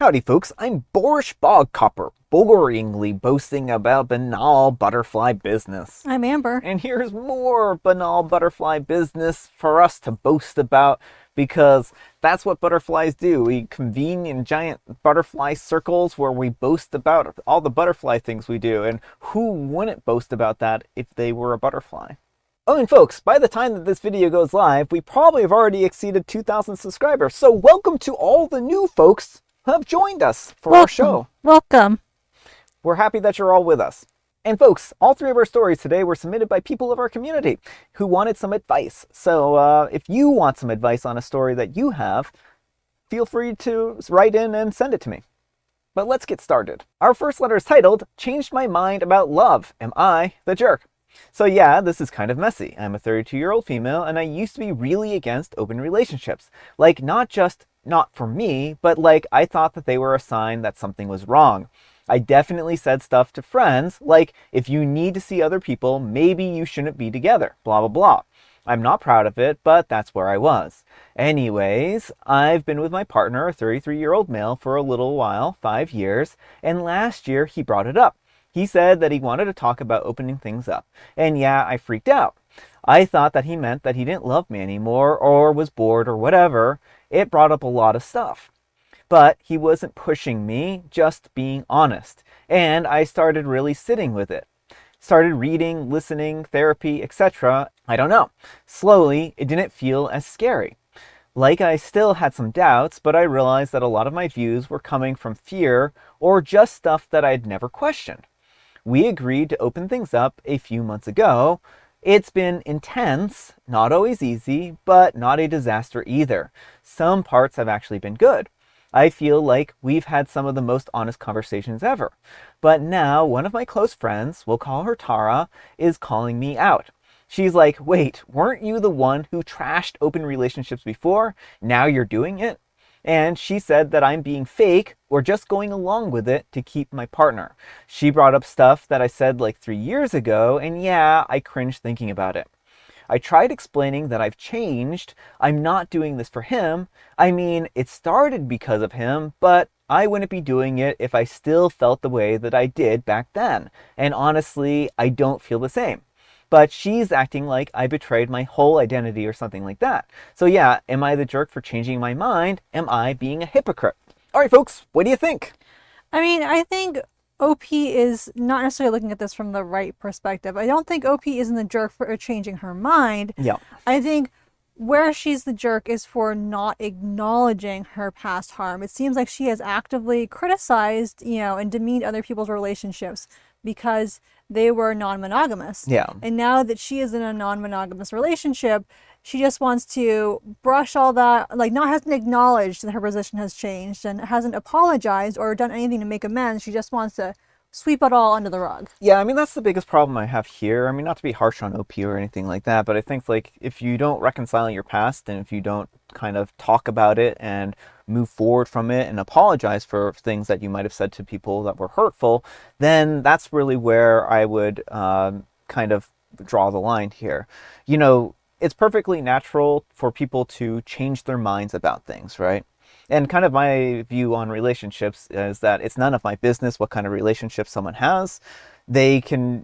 Howdy folks, I'm Boorish Bogcopper, boringly boasting about banal butterfly business. I'm Amber. And here's more banal butterfly business for us to boast about because that's what butterflies do. We convene in giant butterfly circles where we boast about all the butterfly things we do. And who wouldn't boast about that if they were a butterfly? Oh, and folks, by the time that this video goes live, we probably have already exceeded 2,000 subscribers. So welcome to all the new folks who have joined us for our show. Welcome. We're happy that you're all with us. And folks, all three of our stories today were submitted by people of our community who wanted some advice. So if you want some advice on a story that you have, feel free to write in and send it to me. But let's get started. Our first letter is titled, Changed My Mind About Love. Am I the Jerk? So yeah, this is kind of messy. I'm a 32-year-old female and I used to be really against open relationships. Like not for me, but like I thought that they were a sign that something was wrong. I definitely said stuff to friends like, if you need to see other people, maybe you shouldn't be together, blah, blah, blah. I'm not proud of it, but that's where I was. Anyways, I've been with my partner, a 33-year-old male, for a little while, 5 years, and last year he brought it up. He said that he wanted to talk about opening things up. And yeah, I freaked out. I thought that he meant that he didn't love me anymore or was bored or whatever. It brought up a lot of stuff. But he wasn't pushing me, just being honest. And I started really sitting with it. Started reading, listening, therapy, etc. I don't know. Slowly, it didn't feel as scary. Like I still had some doubts, but I realized that a lot of my views were coming from fear or just stuff that I'd never questioned. We agreed to open things up a few months ago. It's been intense, not always easy, but not a disaster either. Some parts have actually been good. I feel like we've had some of the most honest conversations ever. But now one of my close friends, we'll call her Tara, is calling me out. She's like, wait, weren't you the one who trashed open relationships before? Now you're doing it? And she said that I'm being fake or just going along with it to keep my partner. She brought up stuff that I said like 3 years ago, and yeah, I cringed thinking about it. I tried explaining that I've changed. I'm not doing this for him. I mean, it started because of him, but I wouldn't be doing it if I still felt the way that I did back then. And honestly, I don't feel the same. But she's acting like I betrayed my whole identity or something like that. So yeah, am I the jerk for changing my mind? Am I being a hypocrite? All right, folks, what do you think? I mean, I think OP is not necessarily looking at this from the right perspective. I don't think OP isn't the jerk for changing her mind. Yeah. I think where she's the jerk is for not acknowledging her past harm. It seems like she has actively criticized, and demeaned other people's relationships because they were non-monogamous. Yeah. And now that she is in a non-monogamous relationship, she just wants to brush all that, like hasn't acknowledged that her position has changed and hasn't apologized or done anything to make amends. She just wants to sweep it all under the rug. Yeah, I mean, that's the biggest problem I have here. I mean, not to be harsh on OP or anything like that, but I think, like, if you don't reconcile your past and if you don't kind of talk about it and move forward from it and apologize for things that you might have said to people that were hurtful, then that's really where I would kind of draw the line here. It's perfectly natural for people to change their minds about things, right? And kind of my view on relationships is that it's none of my business what kind of relationship someone has. They can,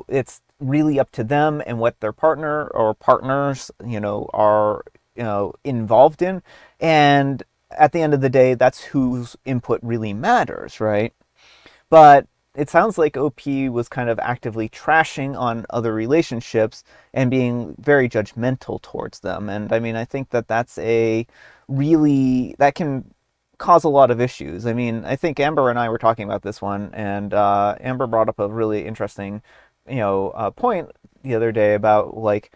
it's really up to them and what their partner or partners, are, involved in. And at the end of the day, that's whose input really matters, right? But it sounds like OP was kind of actively trashing on other relationships and being very judgmental towards them. And I mean, I think that that's that can cause a lot of issues. I mean, I think Amber and I were talking about this one, and Amber brought up a really interesting, point the other day about like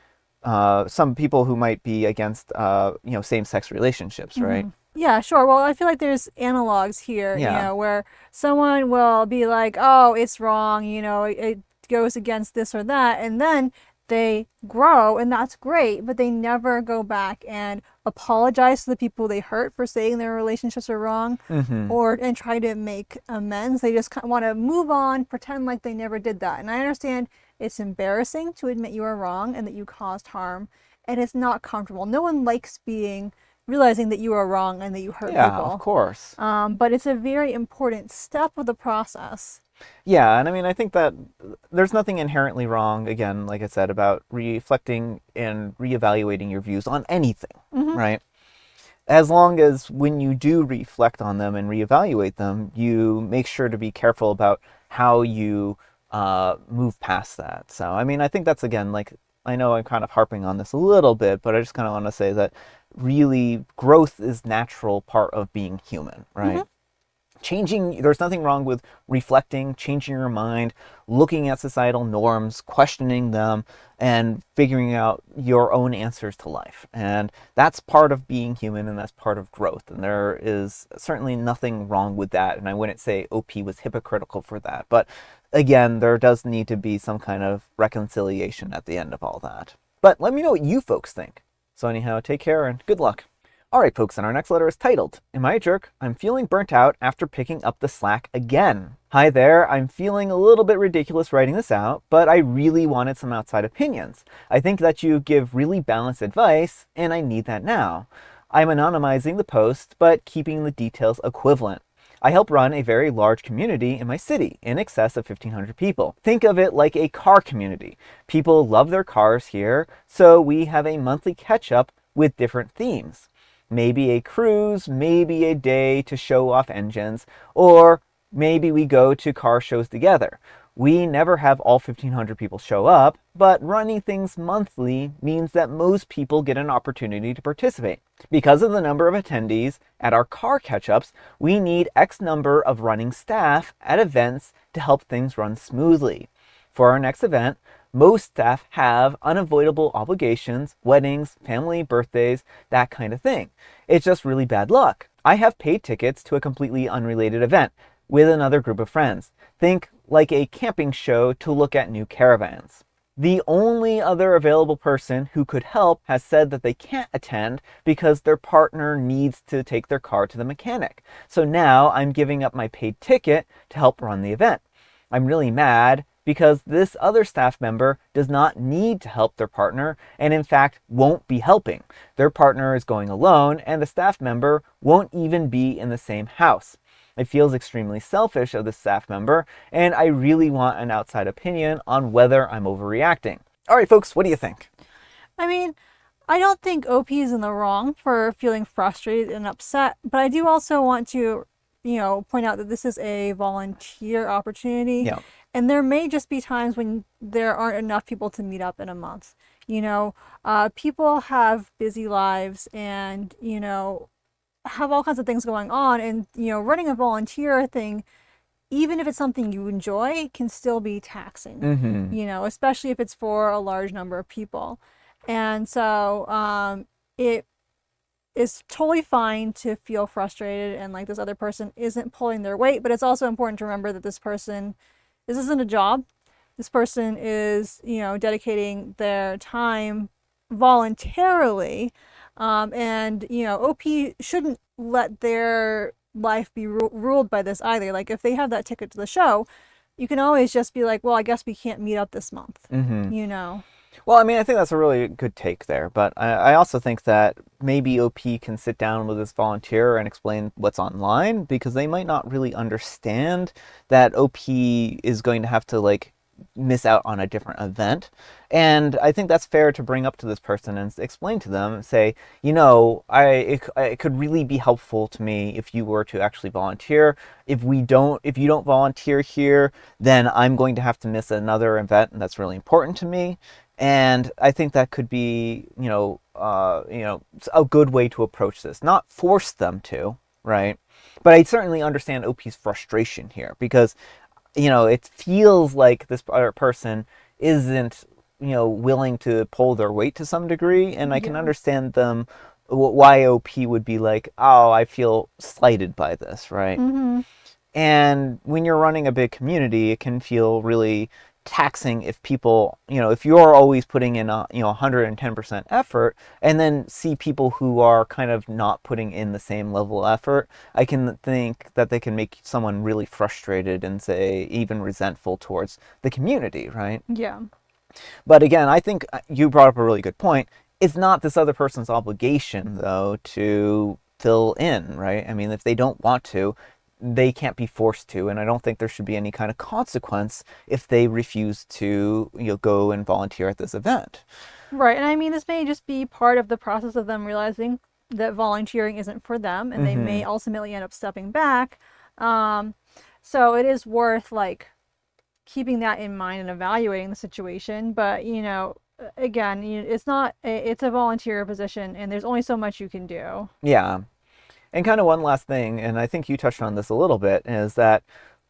some people who might be against, same-sex relationships, right? Mm-hmm. Yeah, sure. Well, I feel like there's analogs here, Yeah. where someone will be like, oh, it's wrong, it goes against this or that. And then they grow, and that's great, but they never go back and apologize to the people they hurt for saying their relationships are wrong, Mm-hmm. and try to make amends. They just want to move on, pretend like they never did that. And I understand it's embarrassing to admit you are wrong and that you caused harm, and it's not comfortable. No one likes being realizing that you are wrong and that you hurt Yeah, of people. course. But it's a very important step of the process. Yeah, and I mean, I think that there's nothing inherently wrong, again, like I said, about reflecting and reevaluating your views on anything, Hmm. right? As long as when you do reflect on them and reevaluate them, you make sure to be careful about how you move past that. So, I mean, I think that's, again, like, I know I'm kind of harping on this a little bit, but I just kind of want to say that really growth is natural part of being human, right? Hmm. There's nothing wrong with reflecting, changing your mind, looking at societal norms, questioning them, and figuring out your own answers to life. And that's part of being human, and that's part of growth. And there is certainly nothing wrong with that. And I wouldn't say OP was hypocritical for that. But again, there does need to be some kind of reconciliation at the end of all that. But let me know what you folks think. So anyhow, take care and good luck. Alright folks, and our next letter is titled, Am I a Jerk? I'm feeling burnt out after picking up the slack again. Hi there, I'm feeling a little bit ridiculous writing this out, but I really wanted some outside opinions. I think that you give really balanced advice, and I need that now. I'm anonymizing the post, but keeping the details equivalent. I help run a very large community in my city, in excess of 1,500 people. Think of it like a car community. People love their cars here, so we have a monthly catch-up with different themes. Maybe a cruise, maybe a day to show off engines, or maybe we go to car shows together. We never have all 1,500 people show up, but running things monthly means that most people get an opportunity to participate. Because of the number of attendees at our car catch-ups, we need X number of running staff at events to help things run smoothly. For our next event, most staff have unavoidable obligations, weddings, family birthdays, that kind of thing. It's just really bad luck. I have paid tickets to a completely unrelated event with another group of friends. Think like a camping show to look at new caravans. The only other available person who could help has said that they can't attend because their partner needs to take their car to the mechanic. So now I'm giving up my paid ticket to help run the event. I'm really mad because this other staff member does not need to help their partner and in fact won't be helping. Their partner is going alone and the staff member won't even be in the same house. It feels extremely selfish of the staff member and I really want an outside opinion on whether I'm overreacting. Alright folks, what do you think? I mean, I don't think OP is in the wrong for feeling frustrated and upset, but I do also want to, point out that this is a volunteer opportunity. Yeah. And there may just be times when there aren't enough people to meet up in a month. People have busy lives and, have all kinds of things going on. And, running a volunteer thing, even if it's something you enjoy, can still be taxing, especially if it's for a large number of people. And so it is totally fine to feel frustrated and like this other person isn't pulling their weight, but it's also important to remember that this isn't a job. This person is, dedicating their time voluntarily. OP shouldn't let their life be ruled by this either. Like if they have that ticket to the show, you can always just be like, well, I guess we can't meet up this month, Well, I mean, I think that's a really good take there, but I also think that maybe OP can sit down with this volunteer and explain what's online because they might not really understand that OP is going to have to like miss out on a different event. And I think that's fair to bring up to this person and explain to them and say, it could really be helpful to me if you were to actually volunteer. If you don't volunteer here, then I'm going to have to miss another event and that's really important to me. And I think that could be, a good way to approach this. Not force them to, right? But I certainly understand OP's frustration here because, it feels like this other person isn't, willing to pull their weight to some degree. And I can understand them, why OP would be like, oh, I feel slighted by this, right? Mm-hmm. And when you're running a big community, it can feel really taxing if people, if you're always putting in 110% effort and then see people who are kind of not putting in the same level of effort, I can think that they can make someone really frustrated and say even resentful towards the community, right? Yeah. But again, I think you brought up a really good point. It's not this other person's obligation, though, to fill in, right? I mean, if they don't want to, they can't be forced to, and I don't think there should be any kind of consequence if they refuse to, go and volunteer at this event. Right. And I mean, this may just be part of the process of them realizing that volunteering isn't for them, and they may ultimately end up stepping back. So it is worth like keeping that in mind and evaluating the situation. But again, it's a volunteer position, and there's only so much you can do. Yeah. And kind of one last thing, and I think you touched on this a little bit, is that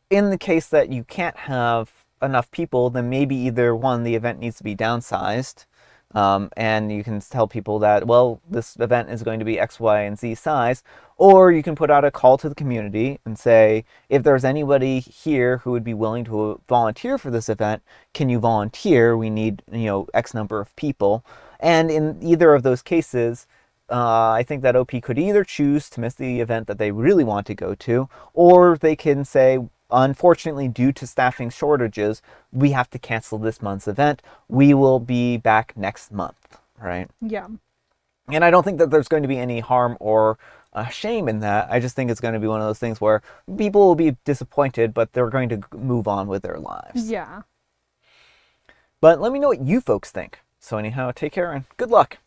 in the case that you can't have enough people, then maybe either one, the event needs to be downsized, and you can tell people that, well, this event is going to be X, Y, and Z size, or you can put out a call to the community and say, if there's anybody here who would be willing to volunteer for this event, can you volunteer? We need, X number of people. And in either of those cases, I think that OP could either choose to miss the event that they really want to go to, or they can say, unfortunately, due to staffing shortages, we have to cancel this month's event. We will be back next month, right? Yeah. And I don't think that there's going to be any harm or shame in that. I just think it's going to be one of those things where people will be disappointed, but they're going to move on with their lives. Yeah. But let me know what you folks think. So anyhow, take care and good luck.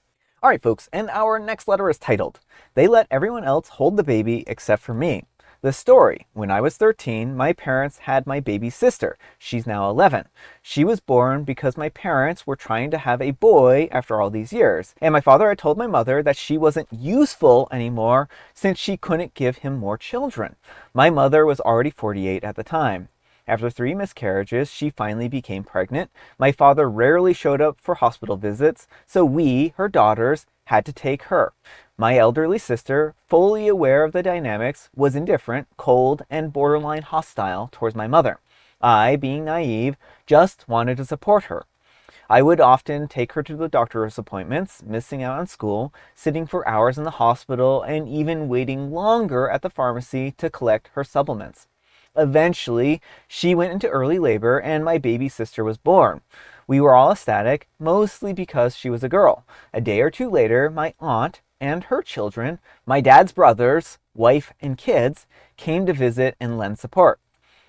All right, folks, and our next letter is titled, They Let Everyone Else Hold the Baby Except for Me. The story. When I was 13, my parents had my baby sister. She's now 11. She was born because my parents were trying to have a boy after all these years. And my father had told my mother that she wasn't useful anymore since she couldn't give him more children. My mother was already 48 at the time. After 3 miscarriages, she finally became pregnant. My father rarely showed up for hospital visits, so we, her daughters, had to take her. My elderly sister, fully aware of the dynamics, was indifferent, cold, and borderline hostile towards my mother. I, being naive, just wanted to support her. I would often take her to the doctor's appointments, missing out on school, sitting for hours in the hospital, and even waiting longer at the pharmacy to collect her supplements. Eventually, she went into early labor and my baby sister was born. We were all ecstatic, mostly because she was a girl. A day or two later, my aunt and her children, my dad's brothers, wife, and kids, came to visit and lend support.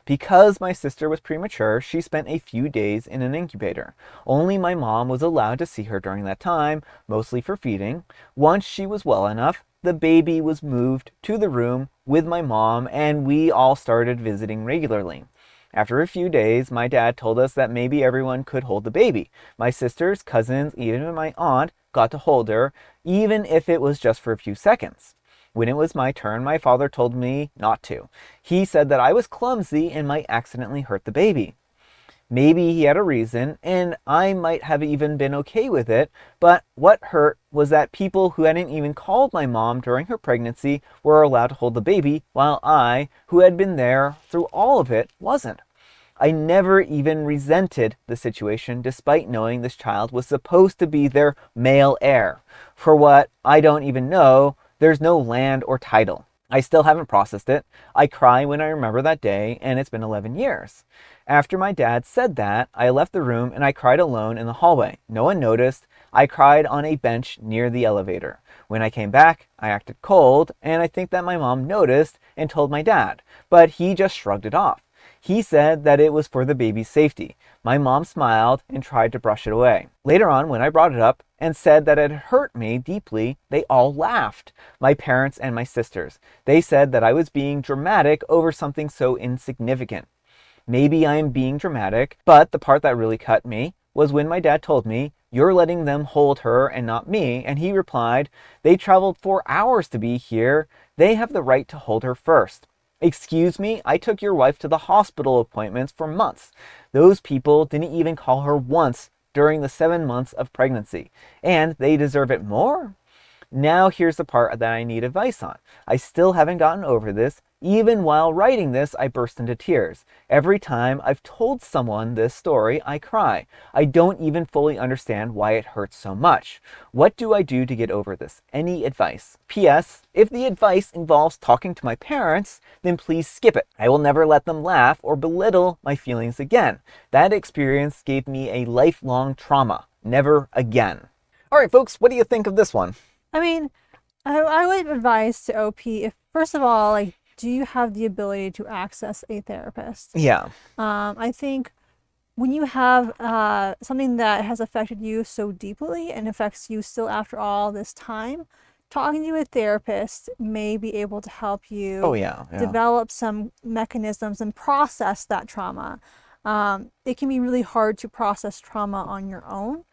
Because my sister was premature, she spent a few days in an incubator. Only my mom was allowed to see her during that time, mostly for feeding. Once she was well enough, the baby was moved to the room with my mom and we all started visiting regularly. After a few days, my dad told us that maybe everyone could hold the baby. My sisters, cousins, even my aunt got to hold her, even if it was just for a few seconds. When it was my turn, my father told me not to. He said that I was clumsy and might accidentally hurt the baby. Maybe he had a reason, and I might have even been okay with it, but what hurt was that people who hadn't even called my mom during her pregnancy were allowed to hold the baby, while I, who had been there through all of it, wasn't. I never even resented the situation, despite knowing this child was supposed to be their male heir. For what I don't even know, there's no land or title. I still haven't processed it. I cry when I remember that day, and it's been 11 years. After my dad said that, I left the room and I cried alone in the hallway. No one noticed. I cried on a bench near the elevator. When I came back, I acted cold, and I think that my mom noticed and told my dad, but he just shrugged it off. He said that it was for the baby's safety. My mom smiled and tried to brush it away. Later on, when I brought it up and said that it hurt me deeply, they all laughed. My parents and my sisters. They said that I was being dramatic over something so insignificant. Maybe I am being dramatic, but the part that really cut me was when my dad told me, "You're letting them hold her and not me," and he replied, "They traveled 4 hours to be here. They have the right to hold her first." Excuse me, I took your wife to the hospital appointments for months. Those people didn't even call her once during the 7 months of pregnancy. And they deserve it more? Now here's the part that I need advice on. I still haven't gotten over this. Even while writing this, I burst into tears. Every time I've told someone this story, I cry. I don't even fully understand why it hurts so much. What do I do to get over this? Any advice? P.S. If the advice involves talking to my parents, then please skip it. I will never let them laugh or belittle my feelings again. That experience gave me a lifelong trauma. Never again. All right, folks, what do you think of this one? I mean, I would advise to OP if, first of all, like, do you have the ability to access a therapist? Yeah. I think when you have something that has affected you so deeply and affects you still after all this time, talking to a therapist may be able to help Oh, you yeah. Yeah. develop some mechanisms and process that trauma. It can be really hard to process trauma on your own.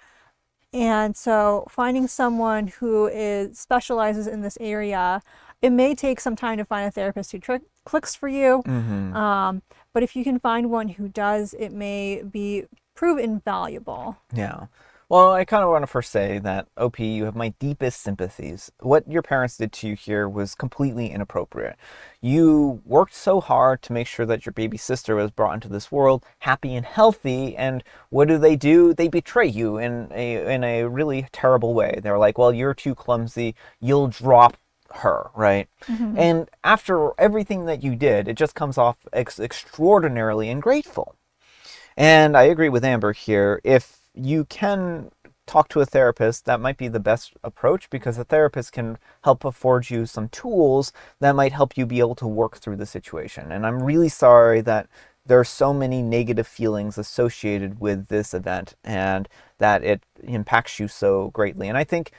And so finding someone who specializes in this area, it may take some time to find a therapist who clicks for you. Mm-hmm. But if you can find one who does, it may prove invaluable. Yeah. Well, I kind of want to first say that, OP, you have my deepest sympathies. What your parents did to you here was completely inappropriate. You worked so hard to make sure that your baby sister was brought into this world happy and healthy, and what do? They betray you in a really terrible way. They're like, well, you're too clumsy, you'll drop her, right? Mm-hmm. And after everything that you did, it just comes off extraordinarily ungrateful. And I agree with Amber here. If you can talk to a therapist, that might be the best approach, because a therapist can help afford you some tools that might help you be able to work through the situation. And I'm really sorry that there are so many negative feelings associated with this event and that it impacts you so greatly. And I think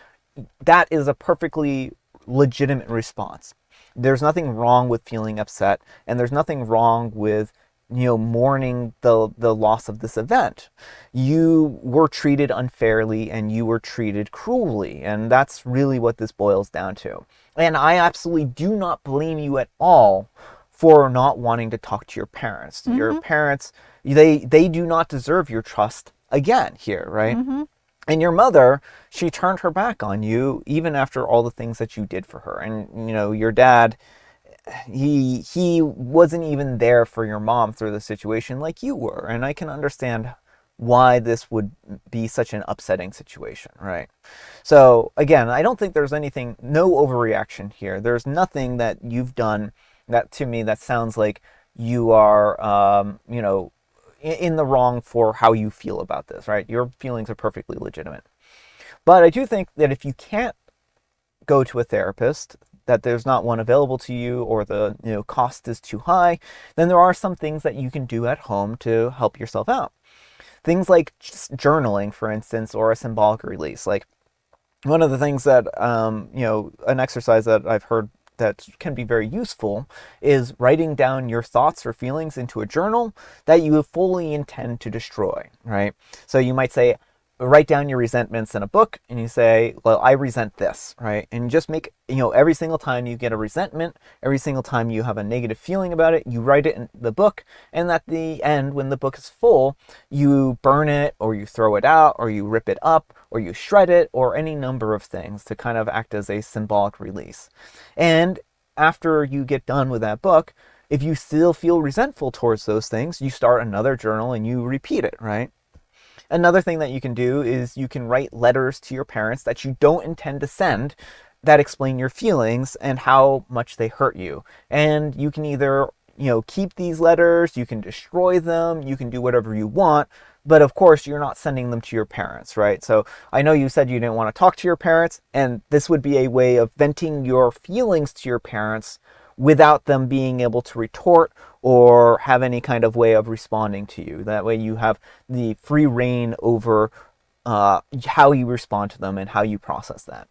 that is a perfectly legitimate response. There's nothing wrong with feeling upset, and there's nothing wrong with mourning the loss of this event. You were treated unfairly and you were treated cruelly, and that's really what this boils down to. And I absolutely do not blame you at all for not wanting to talk to your parents. Mm-hmm. Your parents, they do not deserve your trust again here, right? Mm-hmm. And your mother, she turned her back on you even after all the things that you did for her. And your dad, he wasn't even there for your mom through the situation like you were. And I can understand why this would be such an upsetting situation, right? So again, I don't think there's no overreaction here. There's nothing that you've done that, to me, that sounds like you are, in the wrong for how you feel about this, right? Your feelings are perfectly legitimate. But I do think that if you can't go to a therapist, that there's not one available to you, or the cost is too high, then there are some things that you can do at home to help yourself out. Things like just journaling, for instance, or a symbolic release. Like, one of the things that an exercise that I've heard that can be very useful is writing down your thoughts or feelings into a journal that you fully intend to destroy, right? So you might say, write down your resentments in a book, and you say, well, I resent this, right? And just make, every single time you get a resentment, every single time you have a negative feeling about it, you write it in the book, and at the end, when the book is full, you burn it, or you throw it out, or you rip it up, or you shred it, or any number of things to kind of act as a symbolic release. And after you get done with that book, if you still feel resentful towards those things, you start another journal and you repeat it, right? Another thing that you can do is you can write letters to your parents that you don't intend to send, that explain your feelings and how much they hurt you. And you can either, keep these letters, you can destroy them, you can do whatever you want, but of course you're not sending them to your parents, right? So I know you said you didn't want to talk to your parents, and this would be a way of venting your feelings to your parents without them being able to retort or have any kind of way of responding to you. That way you have the free reign over how you respond to them and how you process that.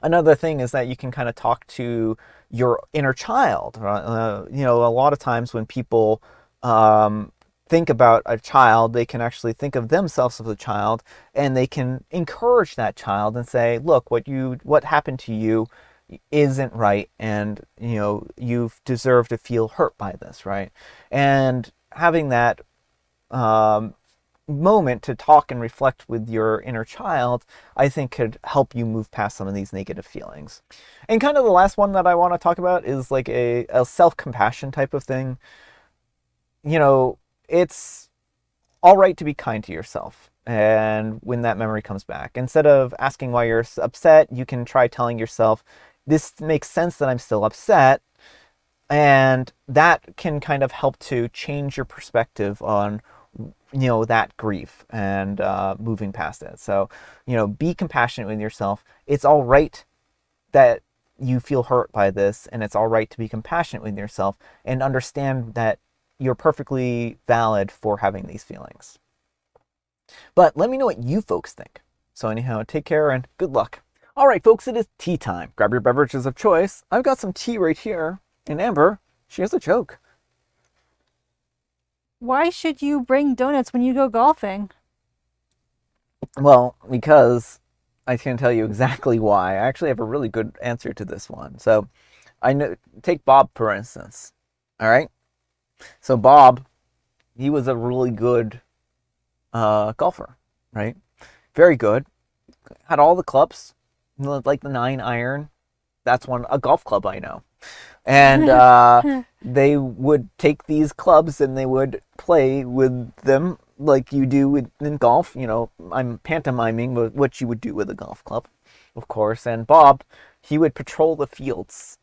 Another thing is that you can kind of talk to your inner child. A lot of times when people think about a child, they can actually think of themselves as a child, and they can encourage that child and say, look, what happened to you isn't right, and you've deserved to feel hurt by this, right? And having that moment to talk and reflect with your inner child, I think could help you move past some of these negative feelings. And kind of the last one that I want to talk about is like a self-compassion type of thing. It's all right to be kind to yourself. And when that memory comes back, instead of asking why you're upset, you can try telling yourself, this makes sense that I'm still upset. And that can kind of help to change your perspective on that grief and moving past it. So, be compassionate with yourself. It's all right that you feel hurt by this, and it's all right to be compassionate with yourself and understand that you're perfectly valid for having these feelings. But let me know what you folks think. So anyhow, take care and good luck. All right, folks, it is tea time. Grab your beverages of choice. I've got some tea right here. And Amber, she has a joke. Why should you bring donuts when you go golfing? Well, because I can tell you exactly why. I actually have a really good answer to this one. So I know, take Bob, for instance. All right. So Bob, he was a really good golfer, right? Very good. Had all the clubs, like the 9-iron. That's a golf club I know. And they would take these clubs and they would play with them like you do in golf. I'm pantomiming what you would do with a golf club, of course. And Bob, he would patrol the fields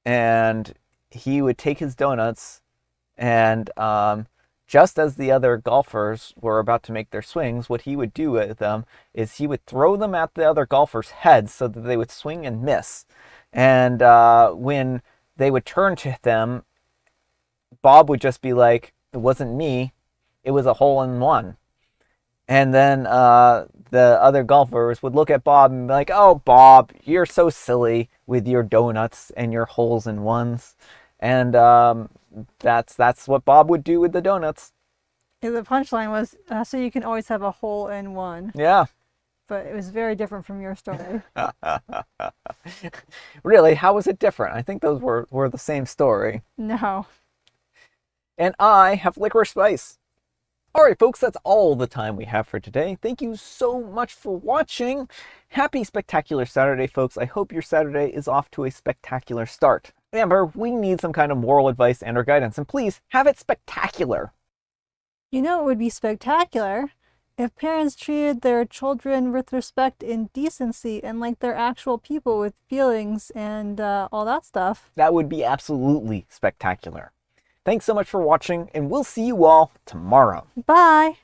and he would take his donuts and just as the other golfers were about to make their swings, what he would do with them is he would throw them at the other golfers' heads so that they would swing and miss. And when they would turn to them, Bob would just be like, "It wasn't me, it was a hole in one." And then the other golfers would look at Bob and be like, "Oh, Bob, you're so silly with your donuts and your holes in ones." And that's what Bob would do with the donuts. The punchline was, so you can always have a hole in one. Yeah. But it was very different from your story. Really? How was it different? I think those were the same story. No. And I have licorice spice. All right, folks, that's all the time we have for today. Thank you so much for watching. Happy Spectacular Saturday, folks. I hope your Saturday is off to a spectacular start. Amber, we need some kind of moral advice and or guidance, and please have it spectacular. It would be spectacular if parents treated their children with respect and decency and like they're actual people with feelings and all that stuff. That would be absolutely spectacular. Thanks so much for watching, and we'll see you all tomorrow. Bye!